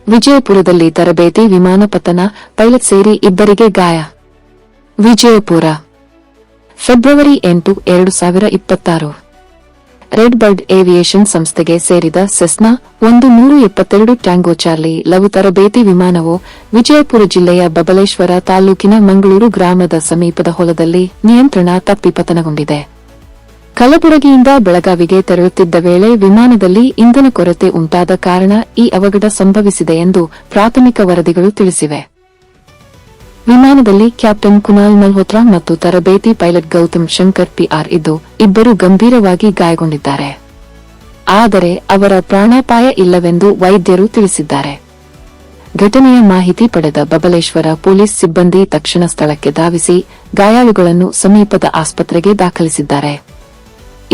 ವಿಜಯಪುರದಲ್ಲಿ ತರಬೇತಿ ವಿಮಾನ ಪತನ, ಪೈಲಟ್ ಸೇರಿ ಇಬ್ಬರಿಗೆ ಗಾಯ. Vijayapura, February 8, 2026. Red bird aviation ಸಂಸ್ಥೆಗೆ ಸೇರಿದ ಸೆಸ್ನಾ 172 ಟ್ಯಾಂಗೋ ಚಾರ್ಲಿ ಲಘು ತರಬೇತಿ ವಿಮಾನವು ವಿಜಯಪುರ ಜಿಲ್ಲೆಯ ಬಬಲೇಶ್ವರ ತಾಲೂಕಿನ ಮಂಗಳೂರು ಗ್ರಾಮದ ಸಮೀಪದ ಹೊಲದಲ್ಲಿ ನಿಯಂತ್ರಣ ತಪ್ಪಿ ಪತನಗೊಂಡಿದೆ. ಕಲಬುರಗಿಯಿಂದ ಬೆಳಗಾವಿಗೆ ತೆರಳುತ್ತಿದ್ದ ವೇಳೆ ವಿಮಾನದಲ್ಲಿ ಇಂಧನ ಕೊರತೆ ಉಂಟಾದ ಕಾರಣ ಈ ಅವಘಡ ಸಂಭವಿಸಿದೆ ಎಂದು ಪ್ರಾಥಮಿಕ ವರದಿಗಳು ತಿಳಿಸಿವೆ. ವಿಮಾನದಲ್ಲಿ ಕ್ಯಾಪ್ಟನ್ ಕುನಾಲ್ ಮಲ್ಹೋತ್ರಾ ಮತ್ತು ತರಬೇತಿ ಪೈಲಟ್ ಗೌತಮ್ ಶಂಕರ್ ಪಿಆರ್ ಇದ್ದು, ಇಬ್ಬರು ಗಂಭೀರವಾಗಿ ಗಾಯಗೊಂಡಿದ್ದಾರೆ. ಆದರೆ ಅವರ ಪ್ರಾಣಾಪಾಯ ಇಲ್ಲವೆಂದು ವೈದ್ಯರು ತಿಳಿಸಿದ್ದಾರೆ. ಘಟನೆಯ ಮಾಹಿತಿ ಪಡೆದ ಬಬಲೇಶ್ವರ ಪೊಲೀಸ್ ಸಿಬ್ಬಂದಿ ತಕ್ಷಣ ಸ್ಥಳಕ್ಕೆ ಧಾವಿಸಿ ಗಾಯಾಳುಗಳನ್ನು ಸಮೀಪದ ಆಸ್ಪತ್ರೆಗೆ ದಾಖಲಿಸಿದ್ದಾರೆ.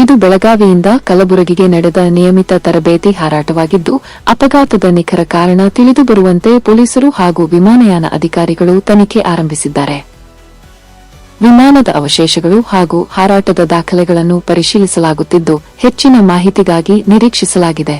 ಇದು ಬೆಳಗಾವಿಯಿಂದ ಕಲಬುರಗಿಗೆ ನಡೆದ ನಿಯಮಿತ ತರಬೇತಿ ಹಾರಾಟವಾಗಿದ್ದು, ಅಪಘಾತದ ನಿಖರ ಕಾರಣ ತಿಳಿದುಬರುವಂತೆ ಪೊಲೀಸರು ಹಾಗೂ ವಿಮಾನಯಾನ ಅಧಿಕಾರಿಗಳು ತನಿಖೆ ಆರಂಭಿಸಿದ್ದಾರೆ. ವಿಮಾನದ ಅವಶೇಷಗಳು ಹಾಗೂ ಹಾರಾಟದ ದಾಖಲೆಗಳನ್ನು ಪರಿಶೀಲಿಸಲಾಗುತ್ತಿದ್ದು, ಹೆಚ್ಚಿನ ಮಾಹಿತಿಗಾಗಿ ನಿರೀಕ್ಷಿಸಲಾಗಿದೆ.